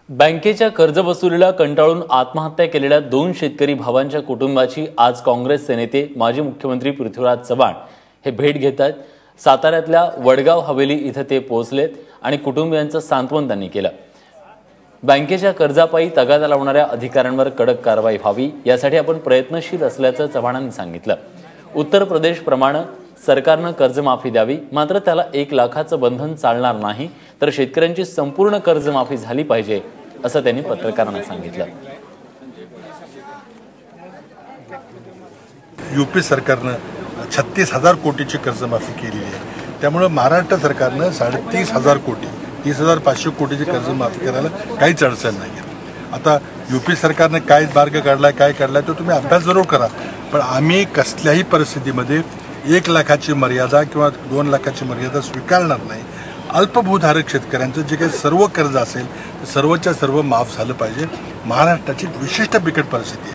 बँकेच्या कर्जवसुलीला कंटाळून आत्महत्या केलेल्या 2 शेतकरी भावांच्या कुटुंबाची आज काँग्रेसचे नेते माजी मुख्यमंत्री पृथ्वीराज चव्हाण हे भेट घेतात। साताऱ्यातल्या वडगाव हवेली इथे ते पोहोचलेत आणि कुटुंबियांचं सांत्वन त्यांनी केलं। बँकेच्या कर्जापायी तगादा लावणाऱ्या अधिकाऱ्यांवर कडक कारवाई व्हावी यासाठी आपण प्रयत्नशील असल्याचं चव्हाणांनी सांगितलं। उत्तर प्रदेश प्रमाणे सरकारने कर्जमाफी द्यावी, मात्र त्याला 1 लाखाचं बंधन चालणार नाही, तर शेतकऱ्यांची संपूर्ण कर्जमाफी झाली पाहिजे असं त्यांनी पत्रकारांना सांगितलं। यूपी सरकारने 36,000 कोटीची कर्जमाफी केलेली आहे। त्यामुळे महाराष्ट्र सरकारने 3,500 कोटी 30,500 कोटीची कर्जमाफी करायला काहीच अडचण नाही। आता यूपी सरकारने काय मार्ग काढलाय काय काढलाय तो तुम्ही अभ्यास जरूर करा, पण आम्ही कसल्याही परिस्थितीमध्ये 1 लाखाची मर्यादा किंवा 2 लाखाची मर्यादा स्वीकारणार नाही। अल्पभूधारक शेतकऱ्यांचं जे काही सर्व कर्ज असेल सर्वच्या सर्व माफ झालं पाहिजे। महाराष्ट्राची विशिष्ट बिकट परिस्थिती आहे।